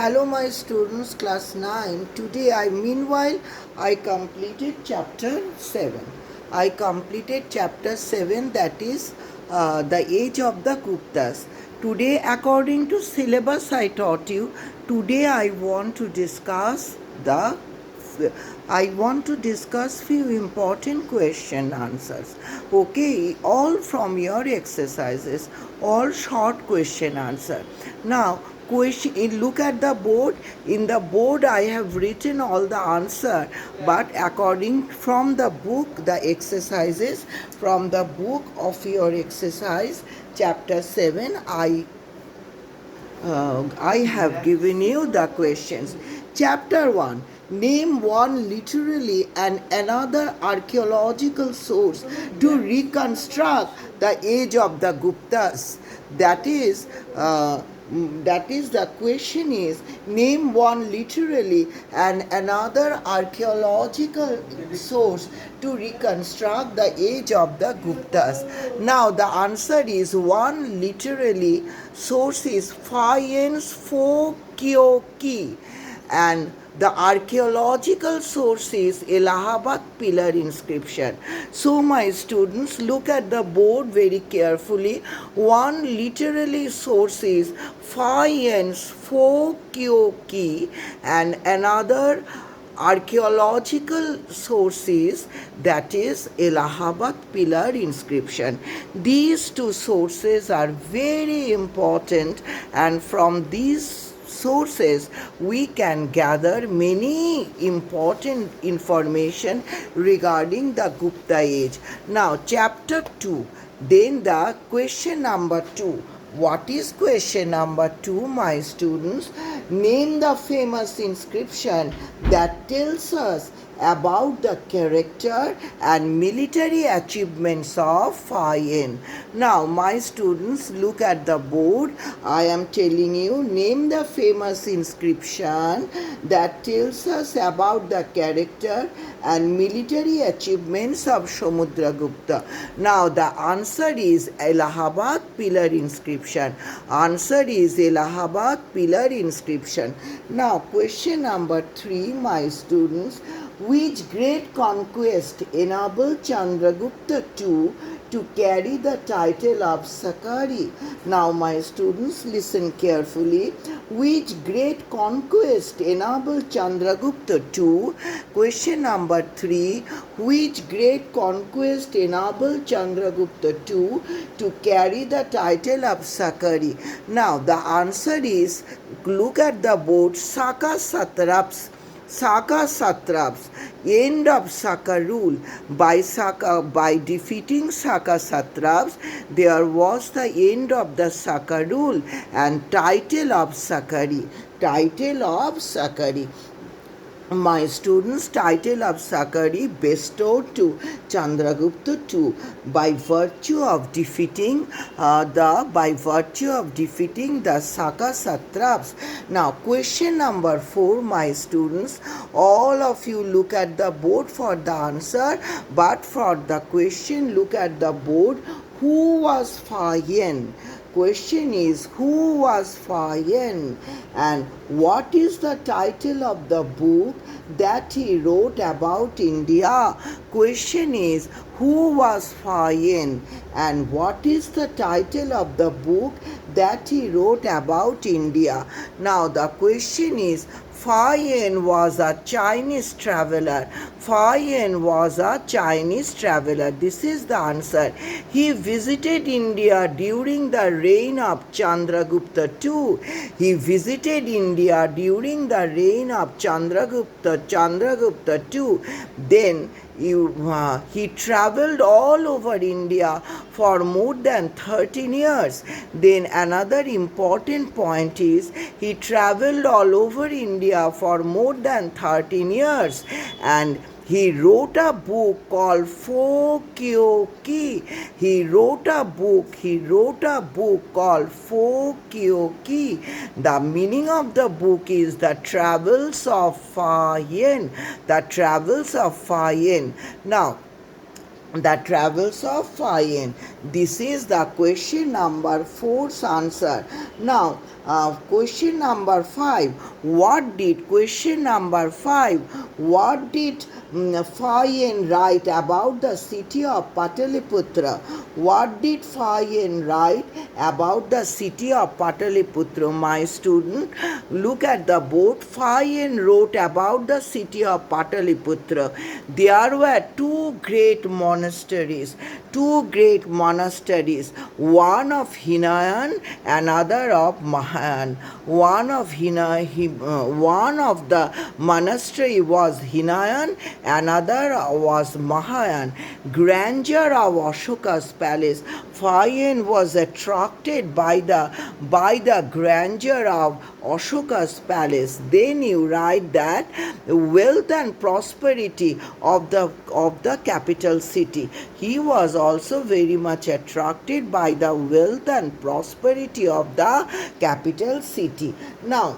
Hello my students, class 9. Today I completed chapter 7. I completed chapter 7, that is the age of the Guptas. Today, according to syllabus I taught you, today the I want to discuss few important question answers. Okay, all from your exercises, all short question answer. Now, look at the board. In the board I have written all the answer, but according from the book, the exercises from the book of your exercise chapter 7, I have given you the questions. Chapter 1. Name one literally and another archaeological source to reconstruct the age of the Guptas. That is, the question is, name one literally and another archaeological source to reconstruct the age of the Guptas. Now the answer is, one literally source is Fayens Phokyoki, and the archaeological source is Allahabad pillar inscription. So my students, look at the board very carefully. One literally source is Fayens Phokyoki, and another archaeological sources, that is Allahabad pillar inscription. These two sources are very important, and from these sources we can gather many important information regarding the Gupta age. Now chapter 2, then the question number 2. What is question number 2, my students? Name the famous inscription that tells us about the character and military achievements of Fayen. Now, my students, look at the board. I am telling you, name the famous inscription that tells us about the character and military achievements of Samudragupta. Now, the answer is Allahabad pillar inscription. Answer is Allahabad pillar inscription. Now, question number 3, my students. Which great conquest enabled Chandragupta II to carry the title of Sakari? Now, my students, listen carefully. Which great conquest enabled Chandragupta II? Question number 3. Which great conquest enabled Chandragupta II to carry the title of Sakari? Now, the answer is, look at the board, Saka Satraps. Saka Satraps, end of Saka rule. By defeating Saka Satraps, there was the end of the Saka rule and title of Sakari. Title of Sakari. My students, title of Sakari bestowed to Chandragupta II by virtue of defeating the Saka Satraps. Now, question number 4, my students. All of you look at the board for the answer, but for the question, look at the board. Who was Fayen? Question is, who was Fayen, and what is the title of the book that he wrote about India? Question is, who was Fayen, and what is the title of the book that he wrote about India? Now the question is, Fayen was a Chinese traveler. Fayen was a Chinese traveler. This is the answer. He visited India during the reign of Chandragupta II. He visited India during the reign of Chandragupta II. Then he traveled all over India for more than 13 years. Then another important point is, he traveled all over India for more than 13 years, and he wrote a book called Phokyoki. He wrote a book called Phokyoki. The meaning of the book is the Travels of Fayen. The Travels of Fayen. Now, the Travels of Fayen. This is the question number 4's answer. Now, Question number 5. What did Fayen write about the city of Pataliputra? What did Fayen write about the city of Pataliputra? My student, look at the board. Fayen wrote about the city of Pataliputra. There were two great monasteries, one of Hinayan, another of Mahayan. One of the monastery was Hinayan, another was Mahayan. Grandeur of Ashoka's palace. Fayen was attracted by the grandeur of Ashoka's palace. Then you write that wealth and prosperity of the capital city. He was also very much attracted by the wealth and prosperity of the capital city. Now,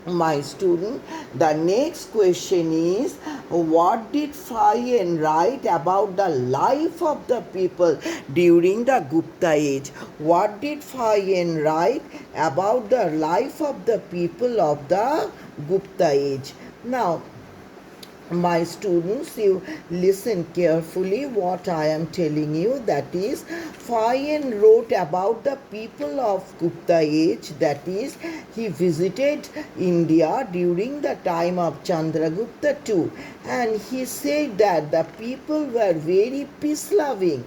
my student, the next question is, what did Fayen write about the life of the people during the Gupta age? What did Fayen write about the life of the people of the Gupta age? Now, my students, you listen carefully what I am telling you. That is, Fayen wrote about the people of Gupta age. That is, he visited India during the time of Chandragupta II, and he said that the people were very peace loving.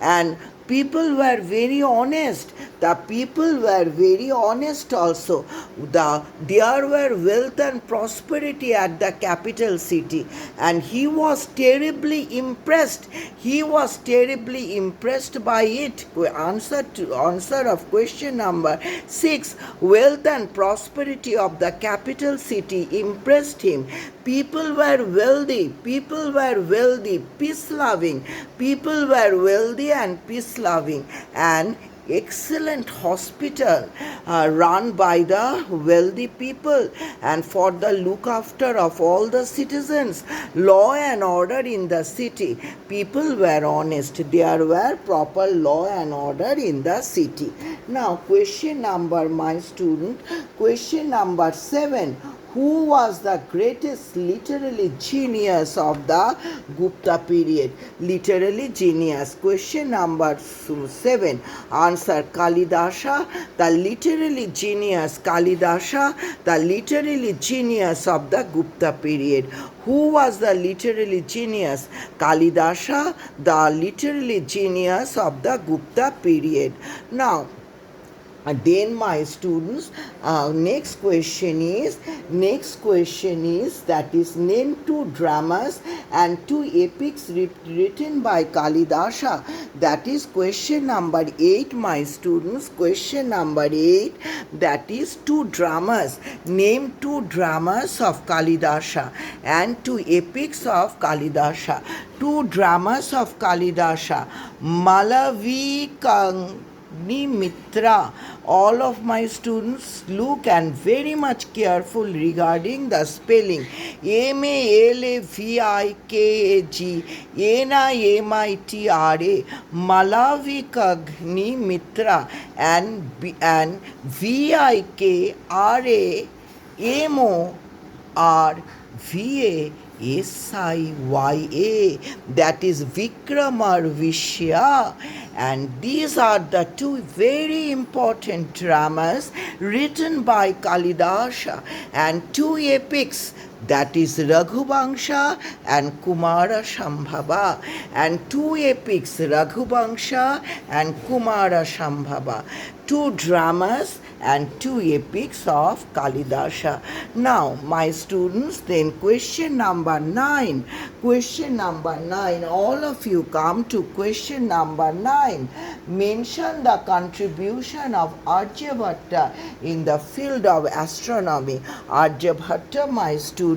And people were very honest. The people were very honest also. There were wealth and prosperity at the capital city, and he was terribly impressed. By it. Answer of question number 6. Wealth and prosperity of the capital city impressed him. People were wealthy, peace-loving. People were wealthy and peace-loving. An excellent hospital run by the wealthy people, and for the look after of all the citizens. Law and order in the city. People were honest. There were proper law and order in the city. Now, question number 7. Who was the greatest literary genius of the Gupta period? Literary genius. Question number 7. Answer: Kalidasa. The literary genius of the Gupta period. Who was the literary genius? Kalidasa, the literary genius of the Gupta period. Now, then, my students, next question is that is, name two dramas and two epics written by Kalidasa. That is question number 8, my students. Question number 8, that is, two dramas. Name two dramas of Kalidasa and two epics of Kalidasa. Two dramas of Kalidasa. Malavikagni-mitra. All of my students look and very much careful regarding the spelling. Malavikag, Nimitra, Malavikagni-mitra, and Vikra, Mrvasya, that is Vikramarvishya. And these are the two very important dramas written by Kalidasa, and two epics, that is Raghuvansha and Kumara Sambhava. And two epics, Raghuvansha and Kumara Sambhava. Two dramas and two epics of Kalidasa. Now, my students, then question number 9. All of you come to question number 9. Mention the contribution of Aryabhatta in the field of astronomy. Aryabhatta, my student,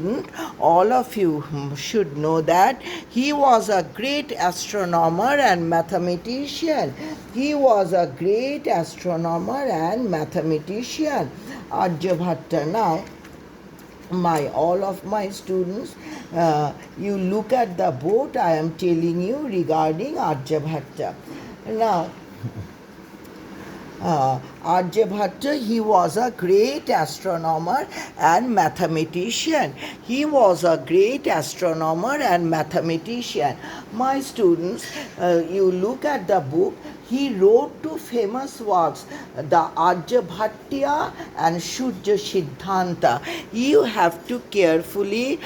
all of you should know that he was a great astronomer and mathematician. Aryabhatta. Now, all of my students, you look at the board I am telling you regarding Aryabhatta. Now, Aryabhatta, he was a great astronomer and mathematician. He was a great astronomer and mathematician. My students, you look at the book, he wrote two famous works, the Aryabhatya and Shurya Siddhanta. You have to carefully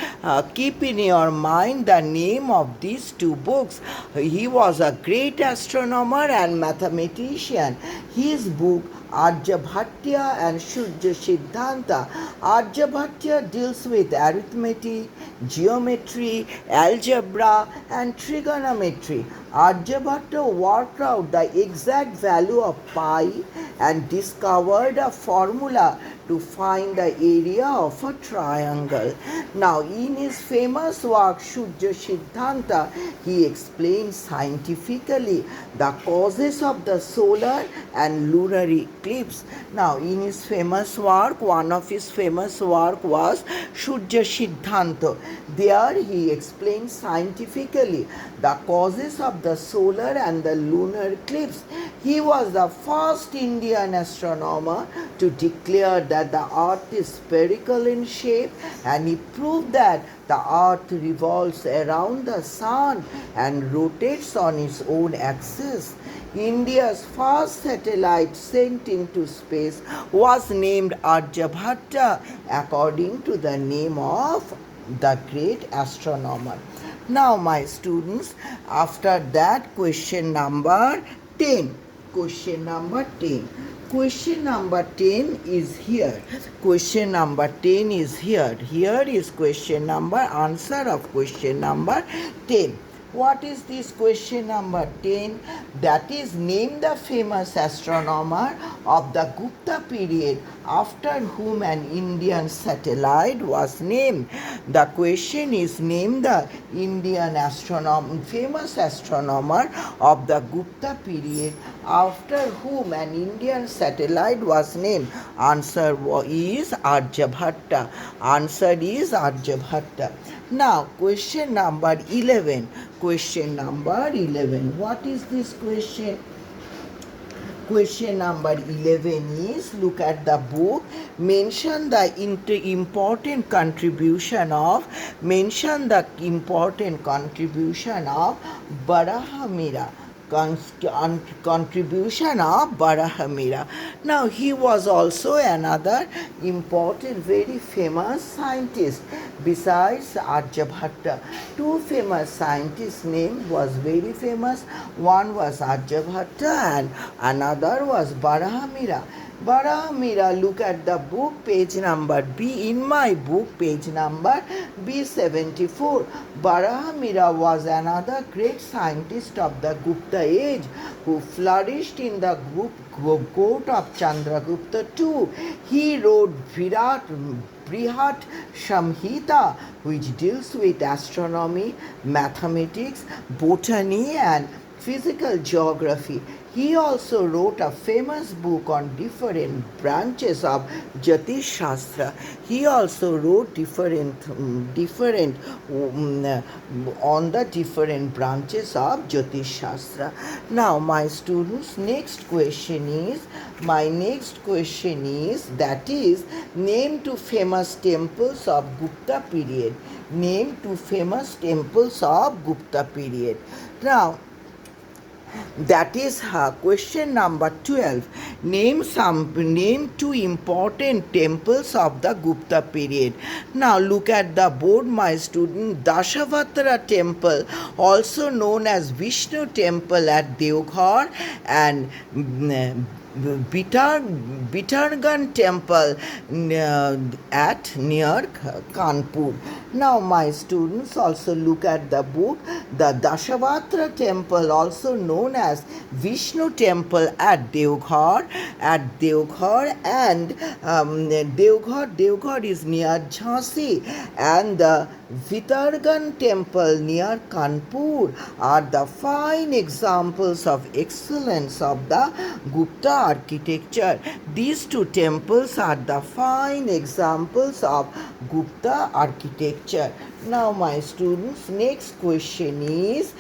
keep in your mind the name of these two books. He was a great astronomer and mathematician. His book Aryabhatya and Shurya Siddhanta. Aryabhatya deals with arithmetic, geometry, algebra, and trigonometry. Aryabhatta worked out the exact value of pi and discovered a formula to find the area of a triangle. Now, in his famous work Shurya Siddhanta, he explains scientifically the causes of the solar and lunar eclipse. Now, in his famous work, one of his famous work was Shurya Siddhanta. There he explains scientifically the causes of the solar and the lunar eclipse. He was the first Indian astronomer to declare that the earth is spherical in shape, and he proved that the earth revolves around the sun and rotates on its own axis. India's first satellite sent into space was named Aryabhatta according to the name of the great astronomer. Now, my students, after that, question number 10. Question number 10. Question number 10 is here. Question number 10 is here. Here is question number, answer of question number 10. What is this question number 10? That is, name the famous astronomer of the Gupta period after whom an Indian satellite was named. The question is, name the Indian famous astronomer of the Gupta period after whom an Indian satellite was named. Answer is Aryabhatta. Answer is Aryabhatta. Now, question number 11. Question number 11. What is this question? Question number 11 is, look at the book, mention the important contribution of Barahamira. Contribution of Barahamira. Now, he was also another important, very famous scientist besides Aryabhatta. Two famous scientists' name was very famous. One was Aryabhatta and another was Barahamira. Barahamira, look at the book, page number B. In my book, page number B74. Barahamira was another great scientist of the Gupta age who flourished in the court of Chandragupta II. He wrote Brihat Samhita, which deals with astronomy, mathematics, botany, and physical geography. He also wrote a famous book on different branches of Jyotish Shastra. He also wrote on the different branches of Jyotish Shastra. Now, my students, next question is, that is, name two famous temples of Gupta period. Name two famous temples of Gupta period. Now, that is question number 12. Name two important temples of the Gupta period. Now, look at the board, my student. Dashavatra temple, also known as Vishnu temple at Deoghar, and Bitargan temple at near Kanpur. Now, my students, also look at the book. The Dashavatra temple, also known as Vishnu temple at Deoghar, and Deoghar is near Jhansi, and the Vitargan temple near Kanpur are the fine examples of excellence of the Gupta architecture. These two temples are the fine examples of Gupta architecture. Now, my students, next question is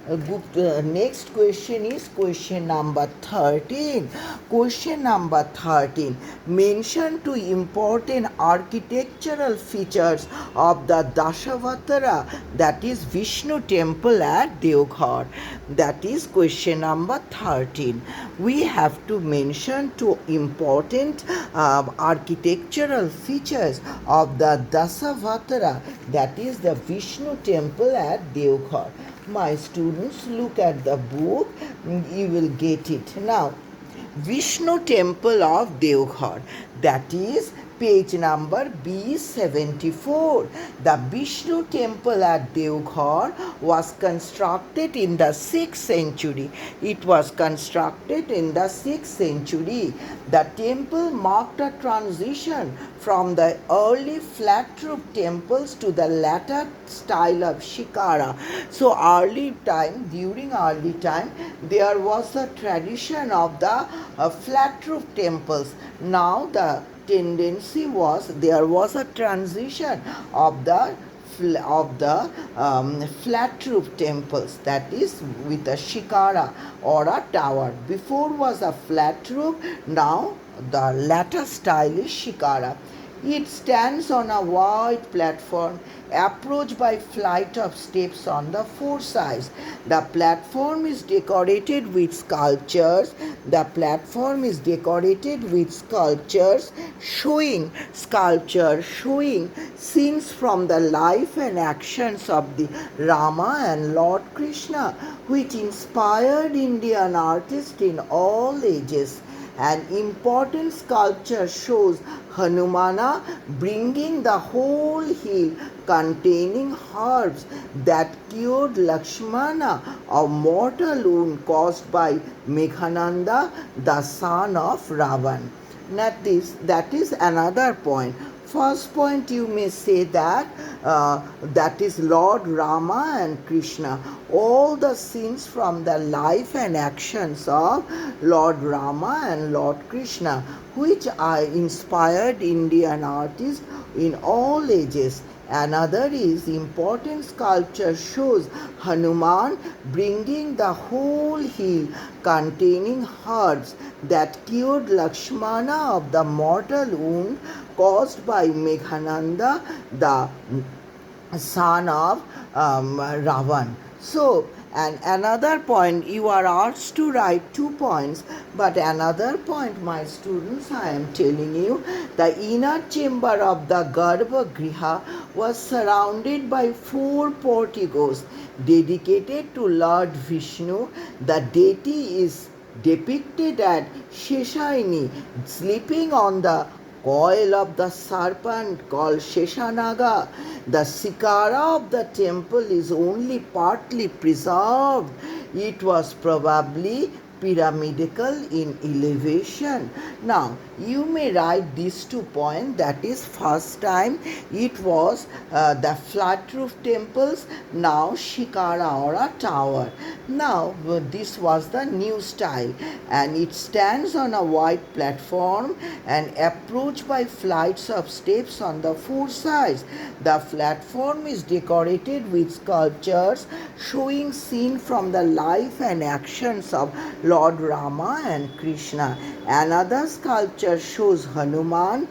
Next question is question number 13. Question number 13. Mention two important architectural features of the Dashavatara, that is Vishnu temple at Deoghar. That is question number 13. We have to mention two important architectural features of the Dasavatara, that is the Vishnu temple at Deoghar. My students, look at the book, you will get it. Now, Vishnu temple of Deoghar, that is page number B74. The Vishnu temple at Deoghar was constructed in the 6th century. It was constructed in the 6th century. The temple marked a transition from the early flat roof temples to the latter style of Shikara. So during early time, there was a tradition of the flat roof temples. Now the tendency was, there was a transition of the flat roof temples, that is with a shikara or a tower. Before was a flat roof, now the latter style is shikara. It stands on a wide platform approached by flight of steps on the four sides. The platform is decorated with sculptures. The platform is decorated with sculptures showing scenes from the life and actions of the Rama and Lord Krishna, which inspired Indian artists in all ages. An important sculpture shows Hanumana bringing the whole hill containing herbs that cured Lakshmana of mortal wound caused by Meghananda, the son of Ravan. That is another point. First point, you may say that that is Lord Rama and Krishna. All the scenes from the life and actions of Lord Rama and Lord Krishna, which are inspired Indian artists in all ages. Another is important sculpture shows Hanuman bringing the whole hill containing herbs that cured Lakshmana of the mortal wound caused by Meghananda, the son of Ravan. So, and another point, you are asked to write 2 points, but another point, my students, I am telling you, the inner chamber of the Garbha Griha was surrounded by 4 porticos dedicated to Lord Vishnu. The deity is depicted at Sheshayani sleeping on the coil of the serpent called Sheshanaga. The Sikara of the temple is only partly preserved. It was probably pyramidal in elevation. Now, you may write these 2 points. That is, first time it was the flat roof temples, now shikara or a tower. Now, this was the new style, and it stands on a wide platform and approached by flights of steps on the 4 sides. The platform is decorated with sculptures showing scene from the life and actions of Lord Rama and Krishna. Another sculpture shows Hanuman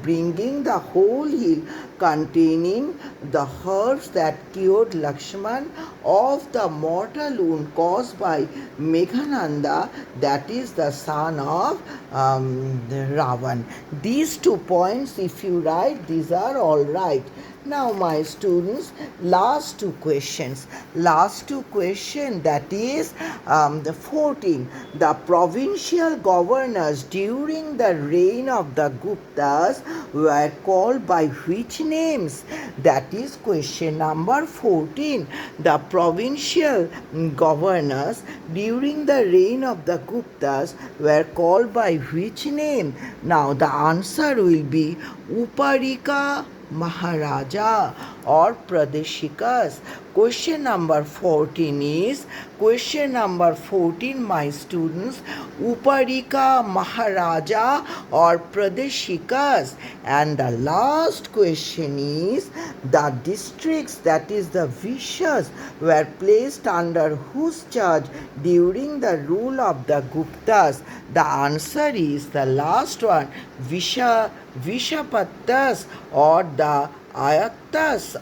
bringing the whole hill containing the herbs that cured Lakshman of the mortal wound caused by Meghananda, that is the son of Ravan. These 2 points, if you write, these are all right. Now, my students, last 2 questions. Last 2 questions, that is the 14. The provincial governors during the reign of the Guptas were called by which names? That is question number 14. The provincial governors during the reign of the Guptas were called by which name? Now, the answer will be Uparika Maharaja or Pradeshikas. Question number 14 is, my students, Uparika Maharaja or Pradeshikas. And the last question is, the districts, that is the Vishas, were placed under whose charge during the rule of the Guptas? The answer is the last one, Vishapattas or the Ayuktas,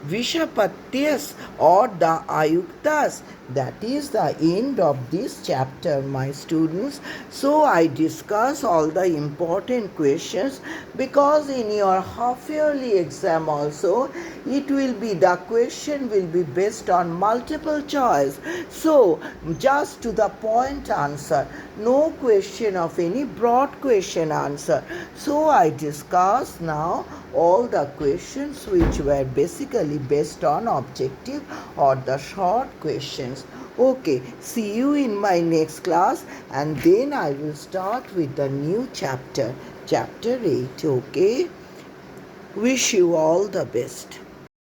Vishapatyas or the Ayuktas. That is the end of this chapter, my students. So I discuss all the important questions, because in your half yearly exam also it will be, the question will be based on multiple choice. So just to the point answer, no question of any broad question answer. So I discuss now all the questions which were basically based on objective or the short questions. Okay, see you in my next class, and then I will start with the new chapter, chapter 8. Okay, wish you all the best.